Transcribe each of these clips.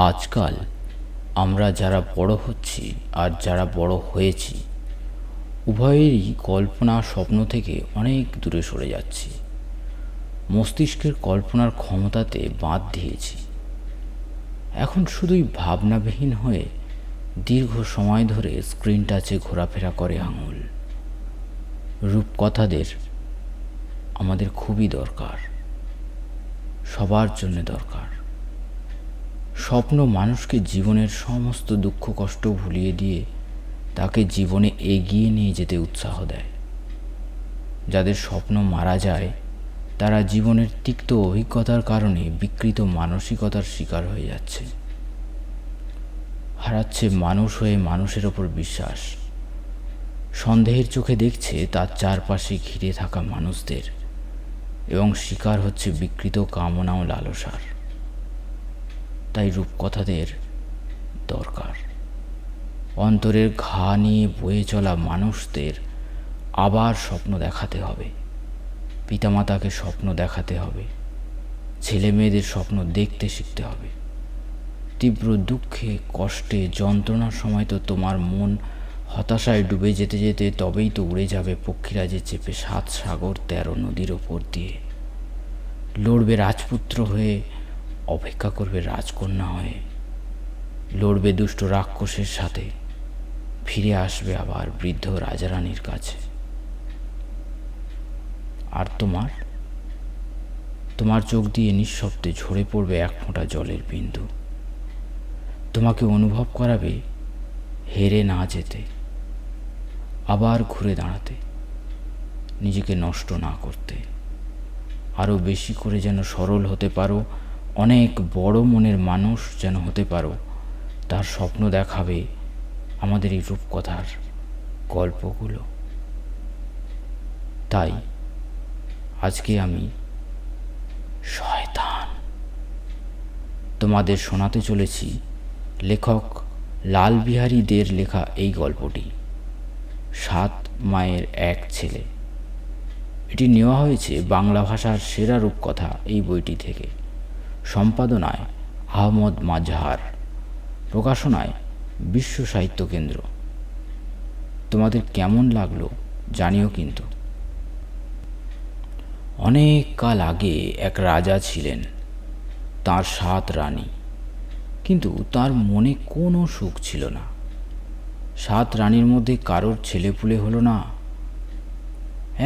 আজকাল আমরা যারা বড় হচ্ছি আর যারা বড় হয়েছি উভয়েরই কল্পনা স্বপ্ন থেকে অনেক দূরে সরে যাচ্ছি। মস্তিষ্কের কল্পনার ক্ষমতাতে বাঁধ দিয়েছি। এখন শুধুই ভাবনাবিহীন হয়ে দীর্ঘ সময় ধরে স্ক্রিন টাচে ঘোরাফেরা করে আঙুল। রূপকথাদের আমাদের খুবই দরকার, সবার জন্য দরকার। স্বপ্ন মানুষকে জীবনের সমস্ত দুঃখ কষ্ট ভুলিয়ে দিয়ে তাকে জীবনে এগিয়ে নিয়ে যেতে উৎসাহ দেয়। যাদের স্বপ্ন মারা যায় তারা জীবনের তিক্ত অভিজ্ঞতার কারণে বিকৃত মানসিকতার শিকার হয়ে যাচ্ছে, হারাচ্ছে মানুষ হয়ে মানুষের ওপর বিশ্বাস, সন্দেহের চোখে দেখছে তার চারপাশে ঘিরে থাকা মানুষদের এবং শিকার হচ্ছে বিকৃত কামনা ও লালসার। তাই রূপকথাদের দরকার। অন্তরের ঘা নিয়ে বয়ে চলা মানুষদের আবার স্বপ্ন দেখাতে হবে, পিতামাতাকে স্বপ্ন দেখাতে হবে, ছেলে মেয়েদের স্বপ্ন দেখতে শিখতে হবে। তীব্র দুঃখে কষ্টে যন্ত্রণার সময় তো তোমার মন হতাশায় ডুবে যেতে যেতে তবেই তো উড়ে যাবে পক্ষীরাজে চেপে 7 সাগর 13 নদীর ওপর দিয়ে। লড়বে রাজপুত্র হয়ে, অপেক্ষা করবে রাজকন্যা হয়ে, লড়বে দুষ্ট রাক্ষসের সাথে, ফিরে আসবে আবার বৃদ্ধ রাজারানীর কাছে। আর তোমার চোখ দিয়ে নিঃশব্দে ঝরে পড়বে এক ফোঁটা জলের বিন্দু। তোমাকে অনুভব করাবে হেরে না যেতে, আবার ঘুরে দাঁড়াতে, নিজেকে নষ্ট না করতে, আরও বেশি করে যেন সরল হতে পারো, অনেক বড় মনের মানুষ যেন হতে পারো। তার স্বপ্ন দেখাবে আমাদের এই রূপকথার গল্পগুলো। তাই আজকে আমি শয়তান তোমাদের শোনাতে চলেছি লেখক লালবিহারী দের লেখা এই গল্পটি, 7 মায়ের এক ছেলে। এটি নেওয়া হয়েছে বাংলা ভাষার সেরা রূপকথা এই বইটি থেকে। সম্পাদনায় আহমদ মাজহার, প্রকাশনায় বিশ্ব সাহিত্য কেন্দ্র। তোমাদের কেমন লাগলো জানিও কিন্তু। অনেক কাল আগে এক রাজা ছিলেন, তার 7 রানী, কিন্তু তার মনে কোনো সুখ ছিল না। 7 রানীর মধ্যে কারোর ছেলেপুলে হলো না।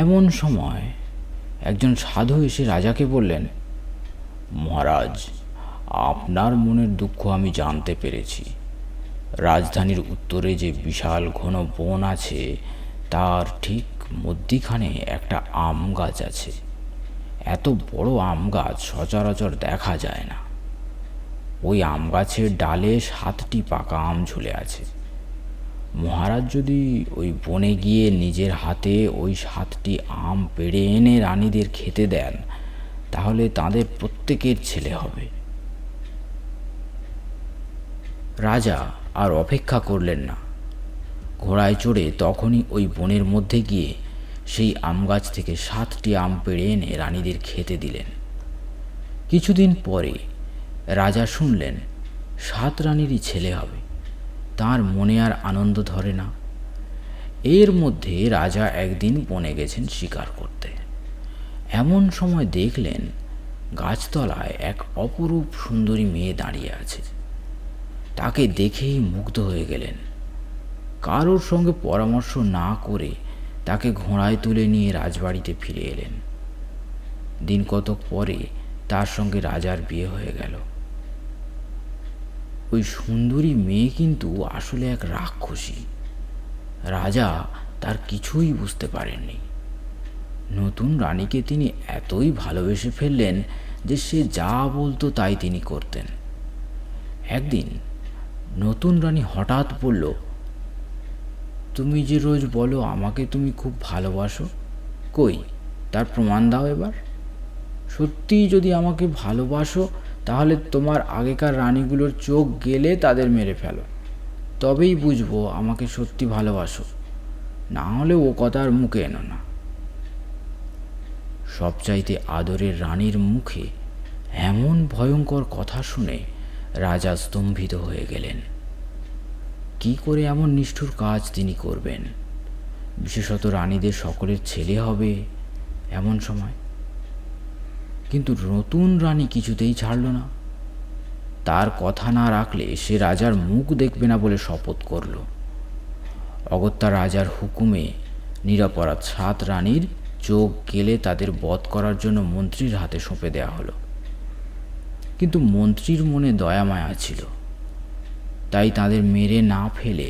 এমন সময় একজন সাধু এসে রাজাকে বললেন, মহারাজ, আপনার মনের দুঃখ আমি জানতে পেরেছি। রাজধানীর উত্তরে যে বিশাল ঘন বন আছে তার ঠিক মধ্যিখানে একটা আম গাছ আছে। এত বড় আম গাছ সচরাচর দেখা যায় না। ওই আম গাছের ডালে 7টি পাকা আম ঝুলে আছে। মহারাজ যদি ওই বনে গিয়ে নিজের হাতে ওই 7টি আম পেড়ে এনে রানীদের খেতে দেন তাহলে তাদের প্রত্যেকের ছেলে হবে। রাজা আর অপেক্ষা করলেন না, ঘোড়ায় চড়ে তখনই ওই বনের মধ্যে গিয়ে সেই আম গাছ থেকে 7টি আম পেড়ে এনে রানীদের খেতে দিলেন। কিছুদিন পরে রাজা শুনলেন 7 রানীরই ছেলে হবে। তার মনে আর আনন্দ ধরে না। এর মধ্যে রাজা একদিন বনে গেছেন শিকার করতে। এমন সময় দেখলেন গাছতলায় এক অপরূপ সুন্দরী মেয়ে দাঁড়িয়ে আছে। তাকে দেখেই মুগ্ধ হয়ে গেলেন। কারোর সঙ্গে পরামর্শ না করে তাকে ঘোড়ায় তুলে নিয়ে রাজবাড়িতে ফিরে এলেন। দিন কতক পরে তার সঙ্গে রাজার বিয়ে হয়ে গেল। ওই সুন্দরী মেয়ে কিন্তু আসলে এক রাক্ষসী। রাজা তার কিছুই বুঝতে পারেননি। নতুন রানীকে তিনি এতই ভালোবেসে ফেললেন যে সে যা বলতো তাই তিনি করতেন। একদিন নতুন রানী হঠাৎ বলল, তুমি যে রোজ বলো আমাকে তুমি খুব ভালোবাসো, কই তার প্রমাণ দাও এবার। সত্যিই যদি আমাকে ভালোবাসো তাহলে তোমার আগেকার রানীগুলোর চোখ গেলে তাদের মেরে ফেলো, তবেই বুঝবো আমাকে সত্যি ভালোবাসো, না হলে ও কথা আর মুখে এনো না। সবচাইতে আদরের রানীর মুখে এমন ভয়ঙ্কর কথা শুনে রাজা স্তম্ভিত হয়ে গেলেন। কি করে এমন নিষ্ঠুর কাজ তিনি করবেন, বিশেষত রানীদের সকলের ছেলে হবে এমন সময়? কিন্তু নতুন রানী কিছুতেই ছাড়ল না। তার কথা না রাখলে সে রাজার মুখ দেখবে না বলে শপথ করল। অগত্যা রাজার হুকুমে নিরপরাধ 7 রানীর চোখ গেলে তাদের বধ করার জন্য মন্ত্রীর হাতে সঁপে দেওয়া হলো। কিন্তু মন্ত্রীর মনে দয়া মায়া ছিল, তাই তাদের মেরে না ফেলে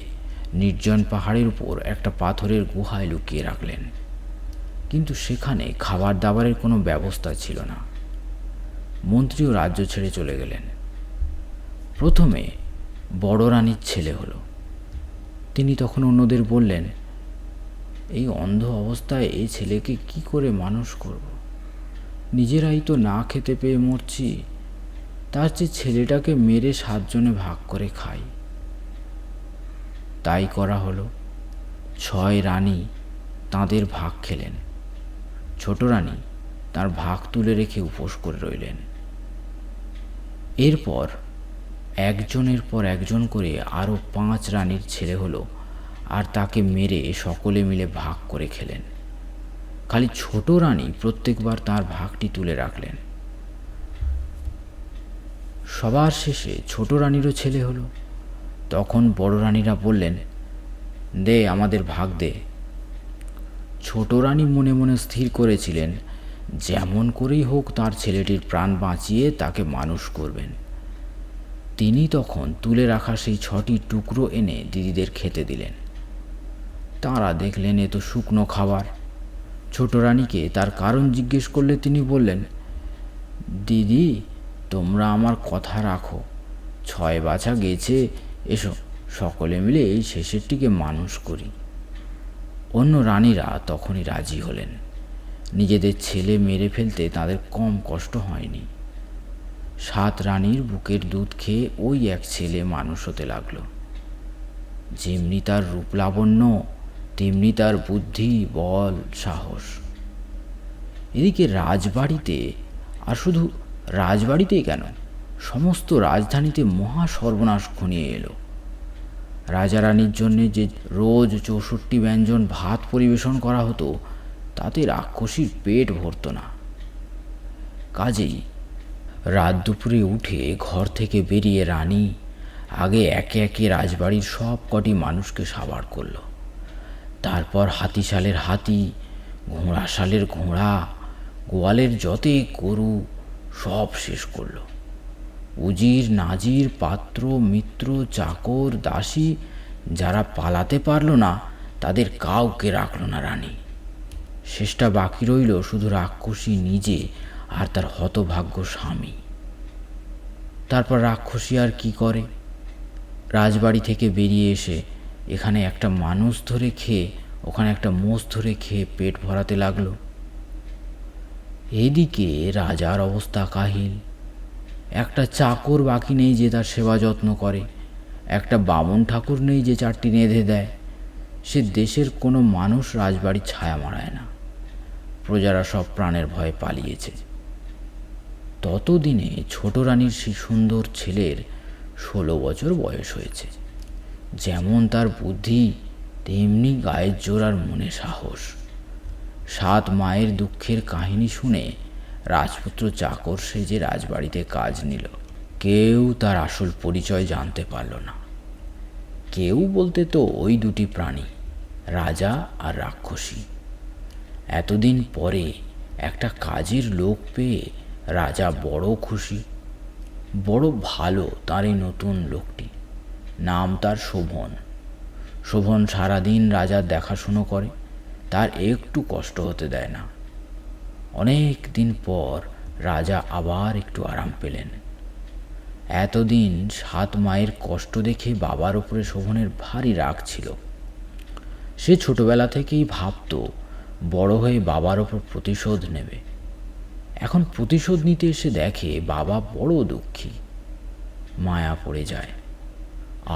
নির্জন পাহাড়ের উপর একটা পাথরের গুহায় লুকিয়ে রাখলেন। কিন্তু সেখানে খাবার দাবারের কোনো ব্যবস্থা ছিল না। মন্ত্রীও রাজ্য ছেড়ে চলে গেলেন। প্রথমে বড় রানীর ছেলে হলো। তিনি তখন অন্যদের বললেন, এই অন্ধ অবস্থায় এই ছেলেকে কি করে মানুষ করব? নিজেরাই তো না খেতে পেয়ে মরছি, তার চেয়ে ছেলেটাকে মেরে 7 জনে ভাগ করে খাই। তাই করা হলো। 6 রানী তাঁদের ভাগ খেলেন। ছোট রানী তার ভাগ তুলে রেখে উপোস করে রইলেন। এরপর একজনের পর একজন করে আরও 5 রানীর ছেলে হলো, আর তাকে মেরে সকলে মিলে ভাগ করে খেলেন। খালি ছোট রানী প্রত্যেকবার তার ভাগটি তুলে রাখলেন। সবার শেষে ছোট রানীরও ছেলে হলো। তখন বড় রানীরা বললেন, দে আমাদের ভাগ দে। ছোট রানী মনে মনে স্থির করেছিলেন যেমন করেই হোক তার ছেলেটির প্রাণ বাঁচিয়ে তাকে মানুষ করবেন। তিনি তখন তুলে রাখা সেই 6টি টুকরো এনে দিদিদের খেতে দিলেন। তাঁরা দেখলেন এ তো শুকনো খাবার। ছোট রানীকে তার কারণ জিজ্ঞেস করলে তিনি বললেন, দিদি তোমরা আমার কথা রাখো, 6 বাছা গেছে, এসো সকলে মিলে এই শেষেরটিকে মানুষ করি। অন্য রানীরা তখনই রাজি হলেন। নিজেদের ছেলে মেরে ফেলতে তাদের কম কষ্ট হয়নি। 7 রানীর বুকের দুধ খেয়ে ওই এক ছেলে মানুষ হতে লাগলো। যেমনি তার রূপ লাবণ্য, তেমনি তার বুদ্ধি, বল, সাহস। এদিকে রাজবাড়িতে, আর শুধু রাজবাড়িতেই কেন, সমস্ত রাজধানীতে মহা সর্বনাশ ঘনিয়ে এলো। রাজা রানীর জন্যে যে রোজ 64 ব্যঞ্জন ভাত পরিবেশন করা হতো, তাতে রাক্ষসীর পেট ভরত না। কাজেই রাত দুপুরে উঠে ঘর থেকে বেরিয়ে রানী আগে একে একে রাজবাড়ির সব কটি মানুষকে সাবার করল। তারপর হাতিশালের হাতি, ঘোড়াশালের ঘোড়া, গোয়ালের যতে গরু সব শেষ করল। উজির, নাজির, পাত্র, মিত্র, চাকর, দাসী যারা পালাতে পারল না, তাদের কাউকে রাখল না রানী। শেষটা বাকি রইল শুধু রাক্ষসী নিজে আর তার হতভাগ্য স্বামী। তারপর রাক্ষসী আর কি করে, রাজবাড়ি থেকে বেরিয়ে এসে এখানে একটা মানুষ ধরে খেয়ে ওখানে একটা মোষ ধরে খেয়ে পেট ভরাতে লাগলো। এদিকে রাজার অবস্থা কাহিল। একটা চাকর বাকি নেই যে তার সেবা যত্ন করে, একটা বামুন ঠাকুর নেই যে 4টি রেঁধে দেয়। সে দেশের কোনো মানুষ রাজবাড়ির ছায়া মারায় না। প্রজারা সব প্রাণের ভয়ে পালিয়েছে। ততদিনে ছোট রানীর সেই সুন্দর ছেলের 16 বছর বয়স হয়েছে। যেমন তার বুদ্ধি, তেমনি গায়ের জোর আর মনে সাহস। 7 মায়ের দুঃখের কাহিনী শুনে রাজপুত্র চাকর সেজে রাজবাড়িতে কাজ নিল। কেউ তার আসল পরিচয় জানতে পারল না। কেউ বলতে তো ওই 2টি প্রাণী, রাজা আর রাক্ষসী। এতদিন পরে একটা কাজের লোক পেয়ে রাজা বড় খুশি। বড় ভালো তার এই নতুন লোকটি। নাম তার শোভন। শোভন সারাদিন রাজার দেখাশুনো করে, তার একটু কষ্ট হতে দেয় না। অনেক দিন পর রাজা আবার একটু আরাম পেলেন। এতদিন 7 মায়ের কষ্ট দেখে বাবার উপরে শোভনের ভারী রাগ ছিল। সে ছোটবেলা থেকেই ভাবত বড় হয়ে বাবার ওপর প্রতিশোধ নেবে। এখন প্রতিশোধ নিতে এসে দেখে বাবা বড় দুঃখী। মায়া পড়ে যায়,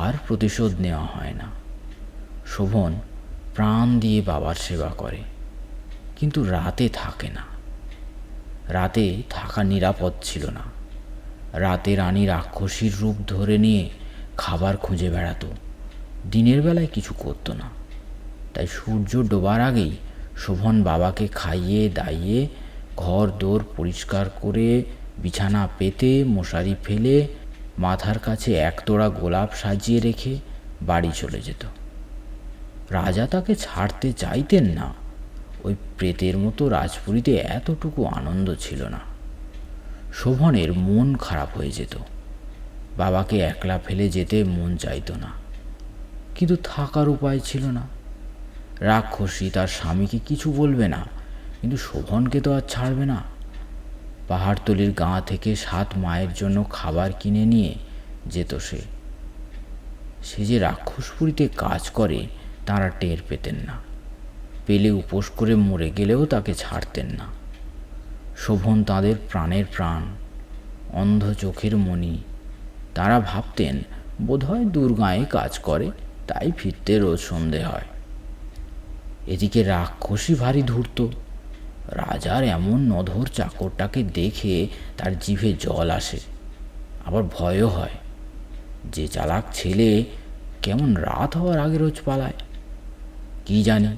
আর প্রতিশোধ নেওয়া হয় না। শোভন প্রাণ দিয়ে বাবার সেবা করে, কিন্তু রাতে থাকে না। রাতে থাকা নিরাপদ ছিল না। রাতে রানী রাক্ষসীর রূপ ধরে নিয়ে খাবার খুঁজে বেড়াতো। দিনের বেলায় কিছু করতো না। তাই সূর্য ডোবার আগেই শোভন বাবাকে খাইয়ে দাইয়ে ঘর দোর পরিষ্কার করে বিছানা পেতে মশারি ফেলে মাথার কাছে একতোড়া গোলাপ সাজিয়ে রেখে বাড়ি চলে যেত। রাজা তাকে ছাড়তে চাইতেন না। ওই প্রেতের মতো রাজপুরীতে এতটুকু আনন্দ ছিল না। শোভনের মন খারাপ হয়ে যেত। বাবাকে একলা ফেলে যেতে মন চাইতো না, কিন্তু থাকার উপায় ছিল না। রাক্ষসী তার স্বামীকে কিছু বলবে না, কিন্তু শোভনকে তো আর ছাড়বে না। পাহাড়তলির গাঁ থেকে 7 মায়ের জন্য খাবার কিনে নিয়ে যেত সে। সে যে রাক্ষসপুরীতে কাজ করে তারা টের পেতেন না। পেলে উপোস করে মরে গেলেও তাকে ছাড়তেন না। শোভন তাদের প্রাণের প্রাণ, অন্ধ চোখের মণি। তারা ভাবতেন বোধহয় দুর্গায় কাজ করে, তাই ফিরতে রোজ সন্ধে হয়। এদিকে রাক্ষসী ভারী ধূর্ত। রাজার এমন নধর চাকরটাকে দেখে তার জিভে জল আসে, আবার ভয়ও হয়। যে চালাক ছেলে কেমন রাত হওয়ার আগে রোজ পালায়। কি জানি,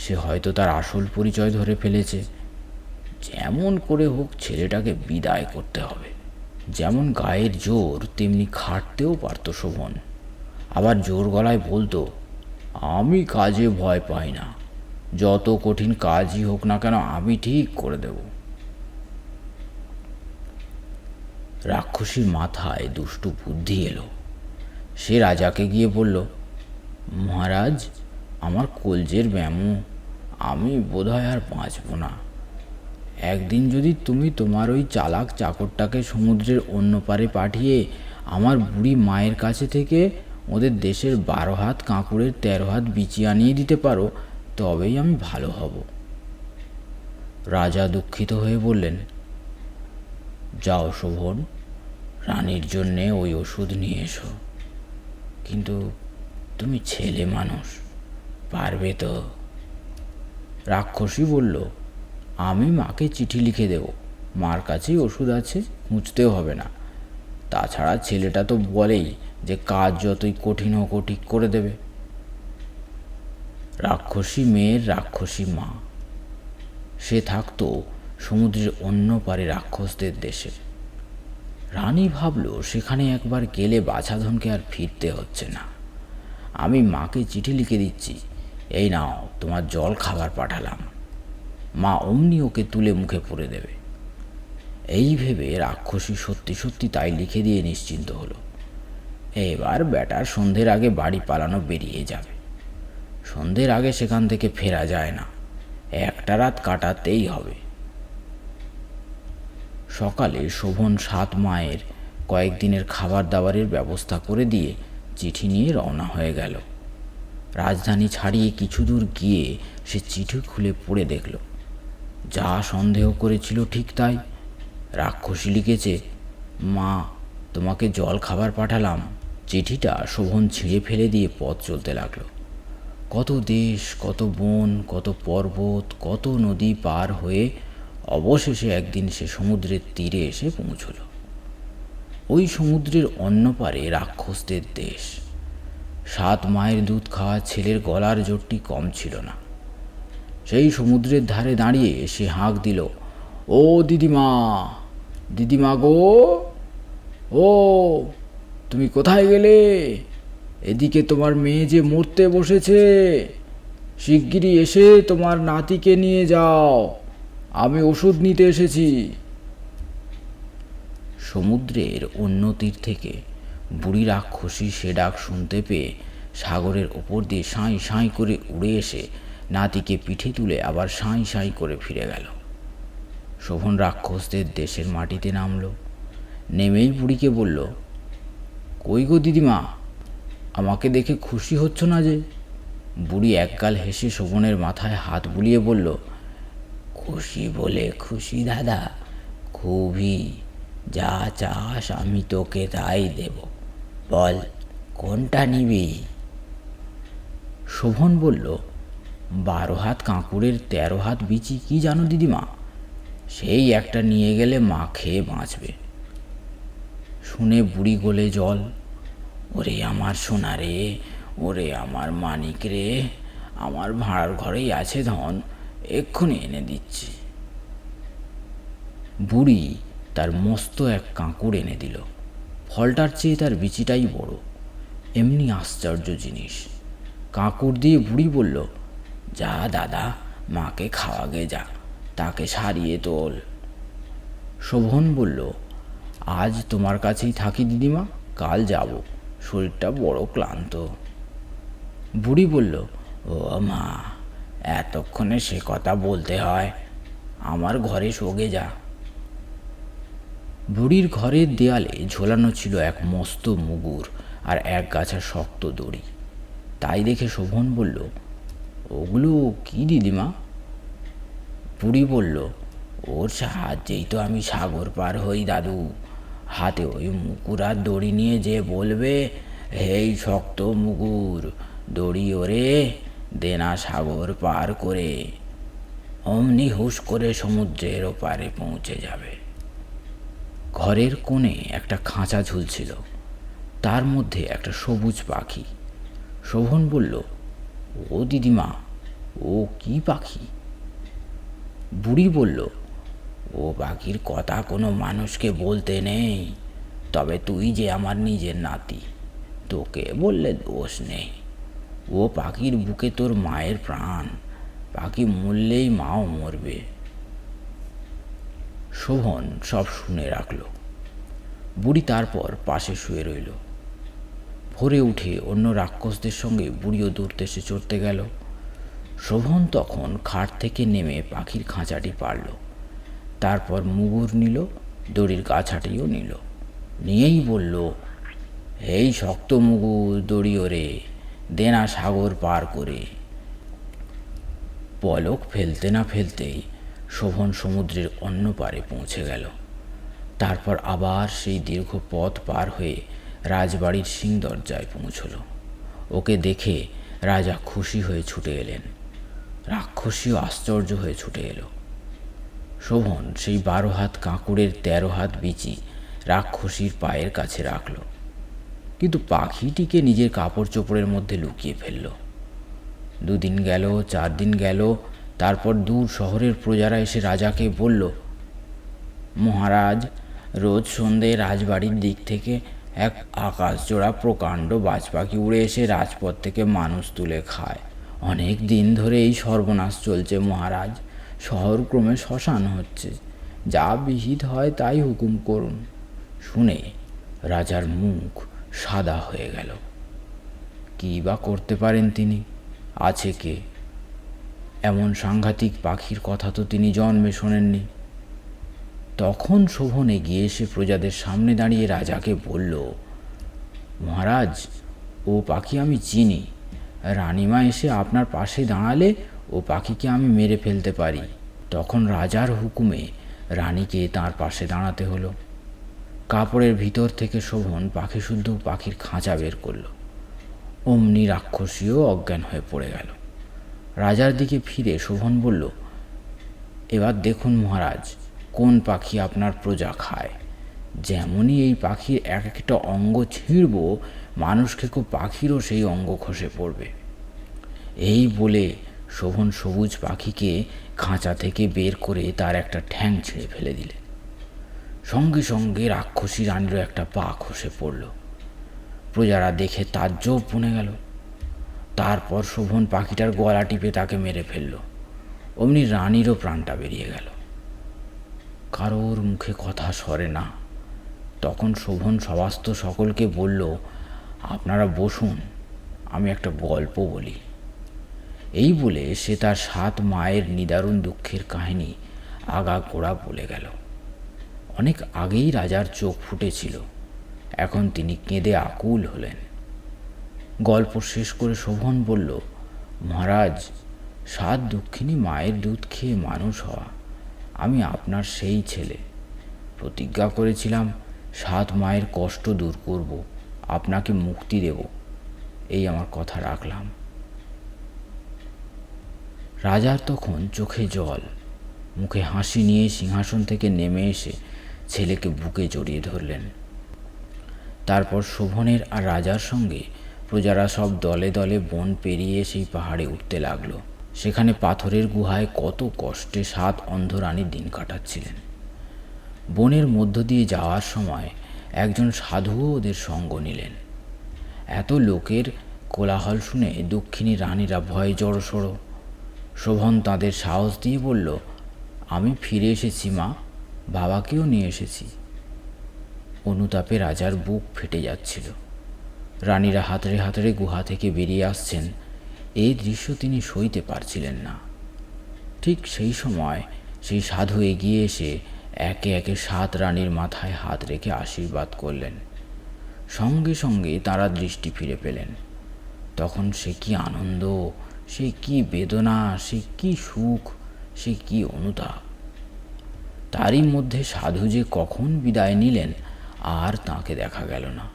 সে হয়তো তার আসল পরিচয় ধরে ফেলেছে। যেমন করে হোক ছেলেটাকে বিদায় করতে হবে। যেমন গায়ের জোর তেমনি খাটতেও পারত শোভন। আবার জোর গলায় বলতো, আমি কাজে ভয় পাই না, যত কঠিন কাজই হোক না কেন আমি ঠিক করে দেব। রাক্ষসীর মাথায় দুষ্টু বুদ্ধি এলো। সে রাজাকে গিয়ে বলল, মহারাজ, আমার কলজের ব্যামো, আমি বোধহয় আর বাঁচব না। একদিন যদি তুমি তোমার ওই চালাক চাকরটাকে সমুদ্রের অন্য পারে পাঠিয়ে আমার বুড়ি মায়ের কাছে থেকে ওদের দেশের 12 হাত কাঁকুড়ের 13 হাত বিচি আনিয়ে দিতে পারো, তবেই আমি ভালো হব। রাজা দুঃখিত হয়ে বললেন, যাও শোভন, রানীর জন্যে ওই ওষুধ নিয়ে এসো। কিন্তু তুমি ছেলে মানুষ, পারবে তো? রাক্ষসী বলল, আমি মাকে চিঠি লিখে দেব, মার কাছেই ওষুধ আছে, খুঁজতেও হবে না। তাছাড়া ছেলেটা তো বলেই যে কাজ যতই কঠিন হোক ও ঠিক করে দেবে। রাক্ষসী মেয়ের রাক্ষসী মা। সে থাকতো সমুদ্রের অন্য পারে রাক্ষসদের দেশে। রানী ভাবল, সেখানে একবার গেলে বাছাধনকে আর ফিরতে হচ্ছে না। আমি মাকে চিঠি লিখে দিচ্ছি, এই নাও তোমার জল খাবার পাঠালাম। মা অমনি ওকে তুলে মুখে পুরে দেবে। এই ভেবে রাক্ষসী সত্যি সত্যি তাই লিখে দিয়ে নিশ্চিন্ত হলো। এবার বেটার সন্ধ্যের আগে বাড়ি পালানো বেরিয়ে যাবে। সন্ধ্যের আগে সেখান থেকে ফেরা যায় না, একটা রাত কাটাতেই হবে। সকালে শোভন 7 মায়ের কয়েকদিনের খাবার দাবারের ব্যবস্থা করে দিয়ে চিঠি নিয়ে রওনা হয়ে গেল। রাজধানী ছাড়িয়ে কিছু দূর গিয়ে সে চিঠি খুলে পড়ে দেখল, যা সন্দেহ করেছিল ঠিক তাই। রাক্ষসী লিখেছে, মা, তোমাকে জল খাবার পাঠালাম। চিঠিটা শোভন ছিঁড়ে ফেলে দিয়ে পথ চলতে লাগলো। কত দেশ, কত বন, কত পর্বত, কত নদী পার হয়ে অবশেষে একদিন সে সমুদ্রের তীরে এসে পৌঁছল। ওই সমুদ্রের অন্য পারে রাক্ষসদের দেশ। 7 মায়ের দুধ খাওয়া ছেলের গলার জোরটি কম ছিল না। সেই সমুদ্রের ধারে দাঁড়িয়ে সে হাঁক দিল, ও দিদিমা, দিদিমা গো, ও তুমি কোথায় গেলে? এদিকে তোমার মেয়ে যে মরতে বসেছে, শিগগিরই এসে তোমার নাতিকে নিয়ে যাও, আমি ওষুধ নিতে এসেছি। সমুদ্রের অন্য তীর থেকে বুড়ি রাক্ষসী সে ডাক শুনতে পেয়ে সাগরের ওপর দিয়ে সাঁই সাঁই করে উড়ে এসে নাতিকে পিঠে তুলে আবার সাঁই সাঁই করে ফিরে গেল। শোভন রাক্ষসদের দেশের মাটিতে নামল। নেমেই বুড়িকে বলল, কই গো দিদিমা, আমাকে দেখে খুশি হচ্ছ না যে? বুড়ি একগাল হেসে শোভনের মাথায় হাত বুলিয়ে বলল, খুশি বলে খুশি দাদা, খুবই। যা চাস আমি তোকে তাই দেব, বল কোনটা নিবি? শোভন বলল, 12 হাত কাঁকুড়ের 13 হাত বিচি কি জানো দিদিমা? সেই একটা নিয়ে গেলে মা খেয়ে বাঁচবে। শুনে বুড়ি গলে জল। ওরে আমার সোনা রে, ওরে আমার মানিক রে, আমার ভাড়ার ঘরেই আছে ধন, এক্ষুনি এনে দিচ্ছি। বুড়ি তার মস্ত এক কাঁকুড় এনে দিল। ফলটার চেয়ে তার বিচিটাই বড়। এমনি আশ্চর্য জিনিস। কাঁকুড় দিয়ে বুড়ি বলল, যা দাদা, মাকে খাওয়াগে যা, তাকে সারিয়ে তোল। শোভন বলল, আজ তোমার কাছেই থাকি দিদিমা, কাল যাব, শরীরটা বড় ক্লান্ত। বুড়ি বলল, ও মা, এতক্ষণে সে কথা বলতে হয়, আমার ঘরে শোগে যা। বুড়ির ঘরের দেয়ালে ঝোলানো ছিল এক মস্ত মুগুর আর এক গাছা শক্ত দড়ি। তাই দেখে শোভন বলল, ওগুলো কি দিদিমা? বুড়ি বলল, ওর সাহায্যেই তো আমি সাগর পার হই দাদু। হাতে ওই মুগুর আর দড়ি নিয়ে যে বলবে, হেই শক্ত মুগুর, দড়ি ওরে, দেনা সাগর পার করে, অমনি হুশ করে সমুদ্রের ওপারে পৌঁছে যাবে। ঘরের কোণে একটা খাঁচা ঝুলছিল, তার মধ্যে একটা সবুজ পাখি। শোভন বলল, ও দিদিমা, ও কি পাখি? বুড়ি বলল, ও পাখির কথা কোনো মানুষকে বলতে নেই, তবে তুই যে আমার নিজের নাতি, তোকে বললে দোষ নেই। ও পাখির বুকে তোর মায়ের প্রাণ, পাখি মরলেই মাও মরবে। শোভন সব শুনে রাখল। বুড়ি তারপর পাশে শুয়ে রইল। ভোরে উঠে অন্য রাক্ষসদের সঙ্গে বুড়িও দূরদেশে চড়তে গেল। শোভন তখন খাট থেকে নেমে পাখির খাঁচাটি পারল, তারপর মুগুর নিল, দড়ির গাছাটিও নিল, নিয়েই বলল, এই শক্ত মুগুর, দড়ি ওরে, দেনা সাগর পার করে। পলক ফেলতে না ফেলতেই শোভন সমুদ্রের অন্য পারে পৌঁছে গেল। তারপর আবার সেই দীর্ঘ পথ পার হয়ে রাজবাড়ির সিংদরজায় পৌঁছল। ওকে দেখে রাজা খুশি হয়ে ছুটে এলেন। রাক্ষসীও আশ্চর্য হয়ে ছুটে এলো। শোভন সেই 12 হাত কাঁকুড়ের 13 হাত বিচি রাক্ষসীর পায়ের কাছে রাখল, কিন্তু পাখিটিকে নিজের কাপড় চোপড়ের মধ্যে লুকিয়ে ফেলল। 2 দিন গেল, 4 দিন গেল, তারপর দূর শহরের প্রজারা এসে রাজাকে বলল, মহারাজ, রোজ সন্ধে রাজবাড়ির দিক থেকে এক আকাশজোড়া প্রকাণ্ড বাজ পাখি উড়ে এসে রাজপথ থেকে মানুষ তুলে খায়। অনেক দিন ধরে এই সর্বনাশ চলছে মহারাজ, শহর ক্রমে শ্মশান হচ্ছে, যা বিহিত হয় তাই হুকুম করুন। শুনে রাজার মুখ সাদা হয়ে গেল। কী বা করতে পারেন তিনি? আছে কে? এমন সাংঘাতিক পাখির কথা তো তিনি জন্মে শোনেননি। তখন শোভন এগিয়ে এসে প্রজাদের সামনে দাঁড়িয়ে রাজাকে বলল, মহারাজ, ও পাখি আমি চিনি। রানীমা এসে আপনার পাশে দাঁড়ালে ও পাখিকে আমি মেরে ফেলতে পারি। তখন রাজার হুকুমে রানীকে তার পাশে দাঁড়াতে হলো। কাপড়ের ভিতর থেকে শোভন পাখি শুদ্ধ পাখির খাঁচা বের করল। অমনি রাক্ষসীও অজ্ঞান হয়ে পড়ে গেল। রাজার দিকে ফিরে শোভন বলল, এবার দেখুন মহারাজ, কোন পাখি আপনার প্রজা খায়। যেমনই এই পাখির এক একটা অঙ্গ ছিঁড়ব, মানুষ খেকো পাখিরও সেই অঙ্গ খসে পড়বে। এই বলে শোভন সবুজ পাখিকে খাঁচা থেকে বের করে তার একটা ঠ্যাং ছিঁড়ে ফেলে দিলে। সঙ্গে সঙ্গে রাক্ষসী রানীরও একটা পা খসে পড়ল। প্রজারা দেখে তাজ্জব বনে গেল। তারপর শোভন পাখিটার গলা টিপে তাকে মেরে ফেলল। অমনি রানীরও প্রাণটা বেরিয়ে গেল। কারোর মুখে কথা সরে না। তখন শোভন সবাস্ত সকলকে বলল, আপনারা বসুন, আমি একটা গল্প বলি। এই বলে সে তার 7 মায়ের নিদারুণ দুঃখের কাহিনী আগাগোড়া বলে গেল। অনেক আগেই রাজার চোখ ফুটেছিল, এখন তিনি কেঁদে আকুল হলেন। গল্প শেষ করে শোভন বলল, মহারাজ, 7 দুঃখিনী মায়ের দুধ খেয়ে মানুষ হওয়া, আমি আপনার সেই ছেলে। প্রতিজ্ঞা করেছিলাম 7 মায়ের কষ্ট দূর করব, আপনাকে মুক্তি দেব, এই আমার কথা রাখলাম। রাজার তখন চোখে জল, মুখে হাসি নিয়ে সিংহাসন থেকে নেমে এসে ছেলেকে বুকে জড়িয়ে ধরলেন। তারপর শোভনের আর রাজার সঙ্গে প্রজারা সব দলে দলে বন পেরিয়ে সেই পাহাড়ে উঠতে লাগলো। সেখানে পাথরের গুহায় কত কষ্টে 7 অন্ধ রানী দিন কাটাচ্ছিলেন। বনের মধ্য দিয়ে যাওয়ার সময় একজন সাধুও ওদের সঙ্গ নিলেন। এত লোকের কোলাহল শুনে দক্ষিণী রানীরা ভয়ে জড়সড়। শোভন তাদের সাহস দিয়ে বলল, আমি ফিরে এসেছি মা, বাবাকেও নিয়ে এসেছি। অনুতাপে রাজার বুক ফেটে যাচ্ছিল। রানীরা হাতড়ে হাতড়ে গুহা থেকে বেরিয়ে আসছেন, এই দৃশ্য তিনি সইতে পারছিলেন না। ঠিক সেই সময় সেই সাধু এগিয়ে এসে একে একে 7 রানীর মাথায় হাত রেখে আশীর্বাদ করলেন। সঙ্গে সঙ্গে তারা দৃষ্টি ফিরে পেলেন। তখন সে কি আনন্দ, সে কি বেদনা, সে কি সুখ, সে কি অনুতাপ। তারই মধ্যে সাধু যে কখন বিদায় নিলেন আর তাঁকে দেখা গেল না।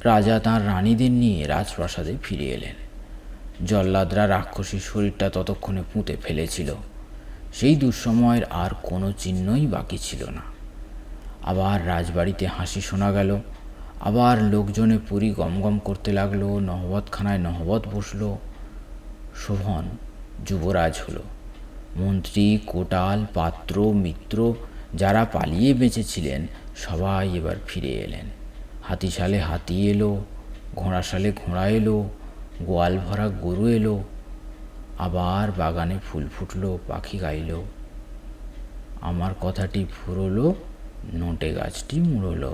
রাজা তাঁর রানীদের নিয়ে রাজপ্রাসাদে ফিরে এলেন। জল্লাদরা রাক্ষসীর শরীরটা ততক্ষণে পুঁতে ফেলেছিল। সেই দুঃসময়ের আর কোনো চিহ্নই বাকি ছিল না। আবার রাজবাড়িতে হাসি শোনা গেল, আবার লোকজনে পুরী গমগম করতে লাগলো, নহবতখানায় নহবত বসল। শোভন যুবরাজ হলো। মন্ত্রী, কোটাল, পাত্র, মিত্র যারা পালিয়ে বেঁচেছিলেন সবাই এবার ফিরে এলেন। হাতিশালে হাতি এলো, ঘোড়াশালে ঘোড়া এলো, গোয়াল ভরা গরু এলো। আবার বাগানে ফুল ফুটলো, পাখি গাইল। আমার কথাটি ফুরলো, নোটে গাছটি মুড়লো।